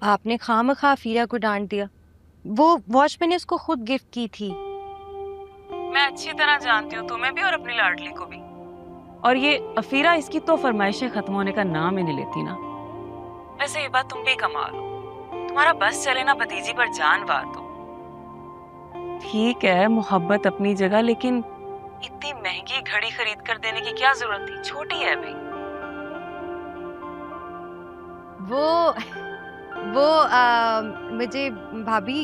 आपने खामखा अफीरा को डांट दिया। वो वॉच मैंने उसको खुद गिफ्ट की थी। मैं अच्छी तरह जानती हूँ तुम्हें भी और अपनी लाडली को भी। और ये अफीरा, इसकी तो फरमाइशें खत्म होने का नाम ही नहीं लेती ना। वैसे ये बात तुम भी कमाल हो, तुम्हारा बस चले ना भतीजी पर जान वार दो। ठीक है, मोहब्बत अपनी जगह, लेकिन इतनी महंगी घड़ी खरीद कर देने की क्या जरूरत थी? छोटी है भाई। मुझे भाभी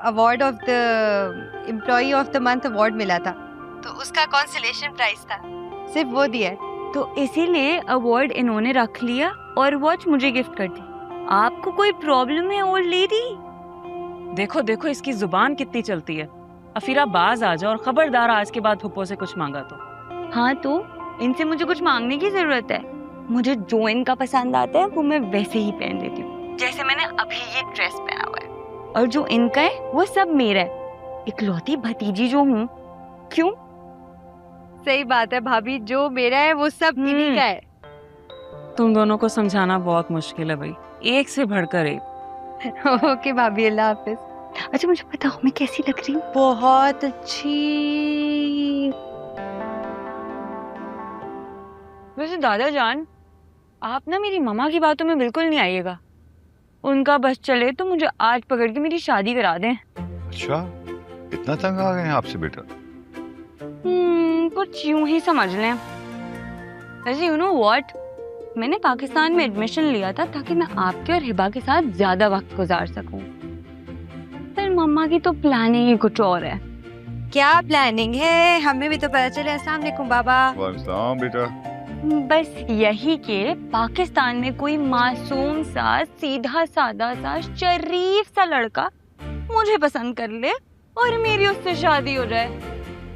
award of the employee of the month award मिला था, तो उसका कंसोलेशन प्राइज था, सिर्फ वो दिया है। तो इसीलिए अवार्ड इन्होंने रख लिया और वॉच मुझे गिफ्ट कर दी। आपको कोई प्रॉब्लम है ओल्ड लेडी? देखो देखो इसकी जुबान कितनी चलती है। अफीरा बाज आ जाओ और खबरदार आज के बाद फुप्पो से कुछ मांगा तो। हाँ, तो इनसे मुझे कुछ मांगने की जरूरत है? मुझे जो इनका पसंद आता है वो मैं वैसे ही पहन लेती हूँ, जैसे मैंने अभी ये ड्रेस पहना हुआ है। और जो इनका है वो सब मेरा है। इकलौती भतीजी जो हूँ। क्यों? सही बात है भाभी, जो मेरा है वो सब इन्हीं का है। तुम दोनों को समझाना बहुत मुश्किल है भाई, एक से बढ़कर एक। ओके भाभी, अल्लाह हाफिज। अच्छा मुझे बताओ मैं कैसी लग रही हूँ? बहुत अच्छी। वैसे दादा जान, आप ना मेरी मम्मा की बातों में बिल्कुल नहीं आइएगा। उनका बस चले तो मुझे आज पकड़ के मेरी शादी करा दें। अच्छा, इतना तंग आ गए हैं आपसे बेटा? कुछ यूं ही समझ लें। वैसे यू नो व्हाट, मैंने पाकिस्तान में एडमिशन लिया था ताकि मैं आपके और हिबा के साथ ज्यादा वक्त गुजार सकूं। पर मम्मा की तो प्लानिंग ही कुछ और है। क्या प्लानिंग है? हमें भी तो पता चले। अस्सलाम वालेकुम बाबा। वालेकुम बेटा। बस यही कि पाकिस्तान में कोई मासूम सा, सीधा सादा सा, शरीफ सा लड़का मुझे पसंद कर ले और मेरी उससे शादी हो जाए।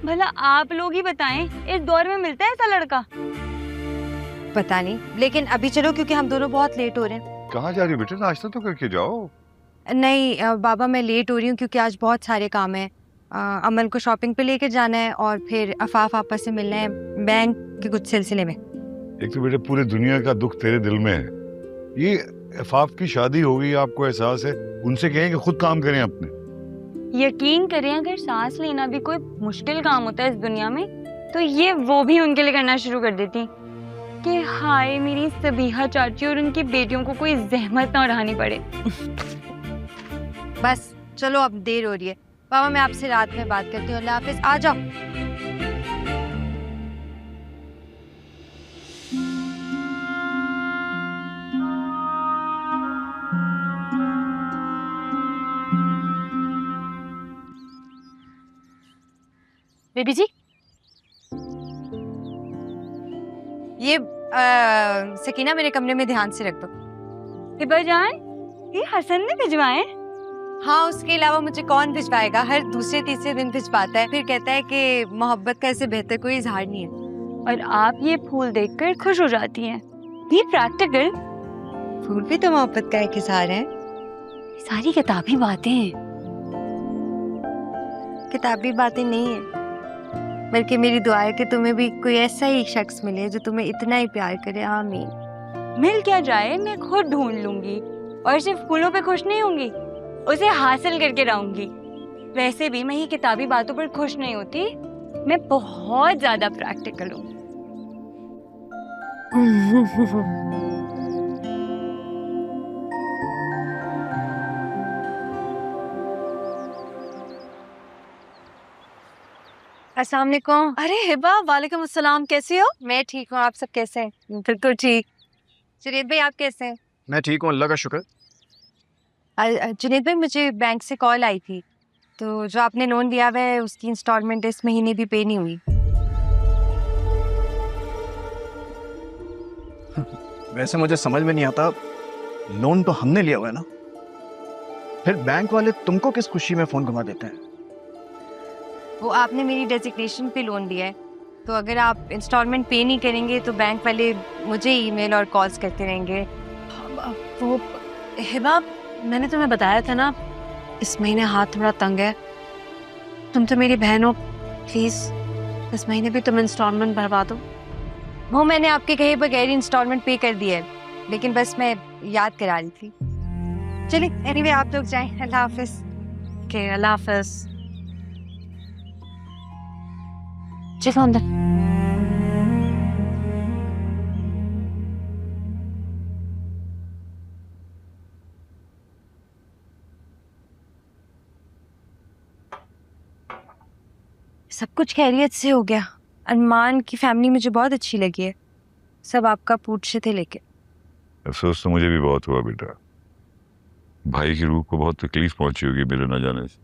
भला आप लोग ही बताएं, इस दौर में मिलता है ऐसा लड़का? पता नहीं, लेकिन अभी चलो क्योंकि हम दोनों बहुत लेट हो रहे हैं। कहाँ जा रही हो बेटा? नाश्ता तो करके जाओ। नहीं बाबा, मैं लेट हो रही हूँ क्योंकि आज बहुत सारे काम हैं। अमन को शॉपिंग पे लेकर जाना है और फिर अफाफ आपस से मिलना है बैंक के कुछ सिलसिले में। एक तो बेटा पूरी दुनिया का दुख तेरे दिल में है। ये इफ़ाफ की शादी हो गई, आपको एहसास है? उनसे कहें कि खुद काम करें अपने। यकीन करें, अगर सांस लेना भी कोई मुश्किल काम होता है इस दुनिया में, तो ये वो भी उनके लिए करना शुरू कर देती कि हाय मेरी सबीहा चाची और उनकी बेटियों को कोई जहमत ना उठानी पड़े। बस चलो, अब देर हो रही है। बाबा मैं आपसे रात में बात करती हूँ। अल्लाह हाफिज। आ जाओ। बेबी जी, ये सकीना मेरे कमरे में ध्यान से रख दो। हिबा जान, ये हसन ने भिजवाए? हाँ, उसके अलावा मुझे कौन भिजवाएगा? हर दूसरे तीसरे दिन भिजवाता है, फिर कहता है कि मोहब्बत का इससे बेहतर कोई इजहार नहीं है। और आप ये फूल देखकर खुश हो जाती हैं। ये प्रैक्टिकल। फूल भी तो मोहब्बत का एक इजहार है। सारी किताबी बातें हैं। किताबी बातें नहीं है, बल्कि मेरी दुआ है कि तुम्हें भी कोई ऐसा ही शख्स मिले जो तुम्हें इतना ही प्यार करे। आमीन। मिल क्या जाए, मैं खुद ढूंढ लूंगी। और सिर्फ फूलों पे खुश नहीं होंगी, उसे हासिल करके रहूंगी। वैसे भी मैं ये किताबी बातों पर खुश नहीं होती, मैं बहुत ज्यादा प्रैक्टिकल हूँ। अस्सलाम वालेकुम। अरे हिबा, वालेकुम अस्सलाम। कैसे हो? मैं ठीक हूँ, आप सब कैसे हैं? बिल्कुल ठीक। जुनेद भाई आप कैसे हैं? मैं ठीक हूँ, अल्लाह का शुक्र। जुनेद भाई, मुझे बैंक से कॉल आई थी, तो जो आपने लोन लिया हुआ है उसकी इंस्टॉलमेंट इस महीने भी पे नहीं हुई। वैसे मुझे समझ में नहीं आता, लोन तो हमने लिया हुआ है ना, फिर बैंक वाले तुमको किस खुशी में फोन घुमा देते हैं? वो आपने मेरी डेजिग्नेशन पे लोन लिया है, तो अगर आप इंस्टॉलमेंट पे नहीं करेंगे तो बैंक वाले मुझे ईमेल और कॉल्स करते रहेंगे। वो हिबा, मैंने तुम्हें बताया था ना, इस महीने हाथ थोड़ा तंग है। तुम तो मेरी बहन हो, प्लीज इस महीने भी तुम इंस्टॉलमेंट भरवा दो। वो मैंने आपके कहे बगैर इंस्टॉलमेंट पे कर दिया है, लेकिन बस मैं याद करा रही थी। चलिए एनीवे आप लोग जाएं, अल्लाह हाफिज। के अल्लाह हाफिज। चलो अंदर। सब कुछ खैरियत से हो गया। अरमान की फैमिली मुझे बहुत अच्छी लगी है, सब आपका पूछे थे लेके। अफसोस तो मुझे भी बहुत हुआ बेटा, भाई की रूह को बहुत तकलीफ पहुंची होगी मेरे न जाने से।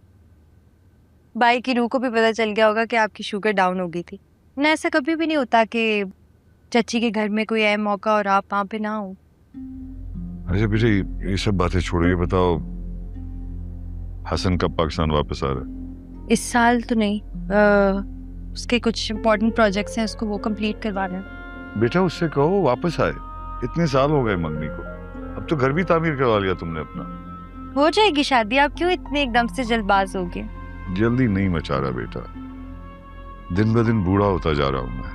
भाई की रूह को भी पता चल गया होगा कि आपकी शुगर डाउन हो गई थी ना। ऐसा कभी भी नहीं होता कि चची के घर में कोई अहम मौका और आप वहाँ पे ना हो। अच्छा बेटा, ये सब बातें छोड़िए, बताओ हसन कब पाकिस्तान वापस आ रहा है? इस साल तो नहीं, उसके कुछ इम्पोर्टेंट प्रोजेक्ट्स हैं, उसको वो कंप्लीट करवाना है। बेटा उससे कहो वापस आए, इतने साल हो गए मंगनी को, अब तो घर भी तामीर करवा लिया तुमने अपना। हो जाएगी शादी, आप क्यों इतने एकदम से जल्दबाज हो गए? जल्दी नहीं मचा रहा बेटा, दिन ब दिन बूढ़ा होता जा रहा हूं मैं,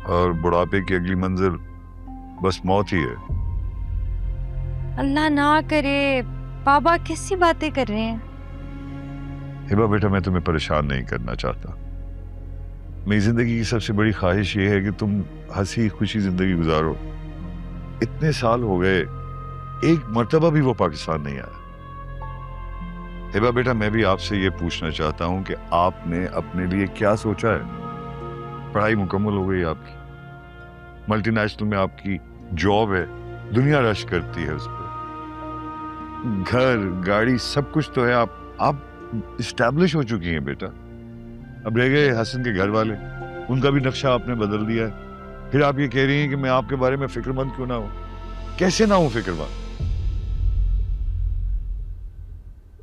और बुढ़ापे की अगली मंजिल बस मौत ही है। अल्लाह ना करे, बाबा कैसी बातें कर रहे हैं? हिबा बेटा, मैं तुम्हें परेशान नहीं करना चाहता। मेरी जिंदगी की सबसे बड़ी ख्वाहिश ये है कि तुम हंसी खुशी जिंदगी गुजारो। इतने साल हो गए, एक मर्तबा भी वो पाकिस्तान नहीं आया। हिबा बेटा, मैं भी आपसे ये पूछना चाहता हूँ कि आपने अपने लिए क्या सोचा है? पढ़ाई मुकम्मल हो गई आपकी, मल्टीनेशनल में आपकी जॉब है, दुनिया रश करती है उस पर, घर गाड़ी सब कुछ तो है, आप इस्टेब्लिश हो चुकी हैं बेटा। अब रह गए हसन के घर वाले, उनका भी नक्शा आपने बदल दिया है। फिर आप ये कह रही हैं कि मैं आपके बारे में फिक्रमंद क्यों ना हूं? कैसे ना हूं फिक्रमंद?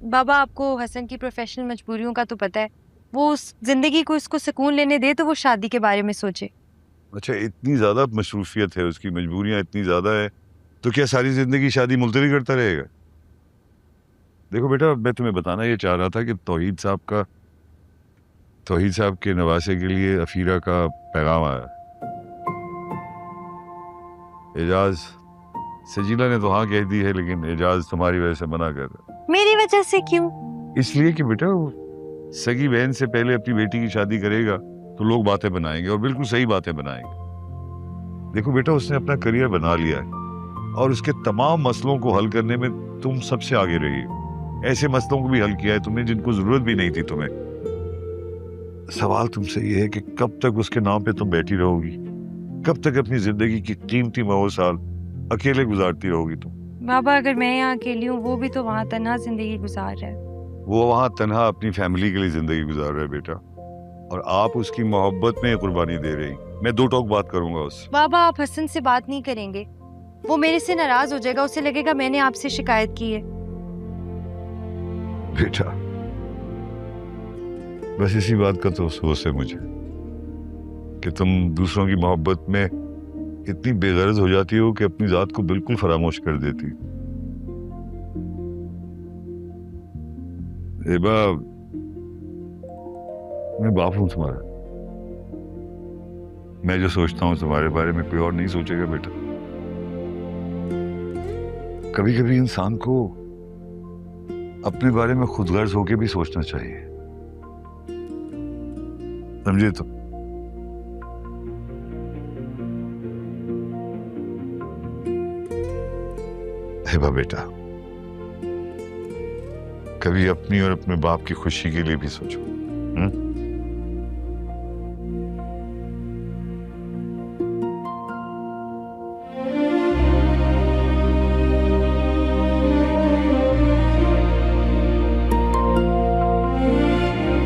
बाबा आपको हसन की प्रोफेशनल मजबूरियों का तो पता है, वो उस जिंदगी को इसको सुकून लेने दे तो वो शादी के बारे में सोचे। अच्छा, इतनी ज्यादा मसरूफियत है उसकी, मजबूरियां इतनी ज्यादा है, तो क्या सारी जिंदगी शादी मुलतवी करता रहेगा? देखो बेटा, मैं तुम्हें बताना ये चाह रहा था कि तौहीद साहब के नवासे के लिए अफीरा का पैगाम आया। एजाज, सजीला ने तो हाँ कह दी है, लेकिन एजाज तुम्हारी वजह से मना कर रहा है। मेरी वजह से क्यों? इसलिए कि बेटा वो सगी बहन से पहले अपनी बेटी की शादी करेगा तो लोग बातें बनाएंगे, और बिल्कुल सही बातें बनाएंगे। देखो बेटा, उसने अपना करियर बना लिया है और उसके तमाम मसलों को हल करने में तुम सबसे आगे रही हो। ऐसे मसलों को भी हल किया है तुमने जिनको जरूरत भी नहीं थी तुम्हें। सवाल तुमसे ये है कि कब तक उसके नाम पे तुम बैठी रहोगी? कब तक अपनी जिंदगी की कीमती महो साल अकेले गुजारती रहोगी तुम? बाबा अगर मैं यहाँ अकेली हूँ, वो भी तो वहाँ तन्हा जिंदगी गुजार रहा है। वो वहाँ तन्हा अपनी फैमिली के लिए जिंदगी गुजार रहा है बेटा, और आप उसकी मोहब्बत में कुर्बानी दे रही। मैं दो टोक बात करूंगा उससे। बाबा आप हसन से बात नहीं करेंगे, वो मेरे से नाराज हो जाएगा, उसे लगेगा मैंने आपसे शिकायत की है। बेटा बस इसी बात का तो अफसोस है मुझे कि तुम दूसरों की मोहब्बत में इतनी बेगरज हो जाती हो कि अपनी जात को बिल्कुल फरामोश कर देती। एबा, मैं बाप हूं तुम्हारा, मैं जो सोचता हूं तुम्हारे बारे में कोई और नहीं सोचेगा बेटा। कभी कभी इंसान को अपने बारे में खुद गर्ज होके भी सोचना चाहिए, समझे? तो हिबा बेटा, कभी अपनी और अपने बाप की खुशी के लिए भी सोचो।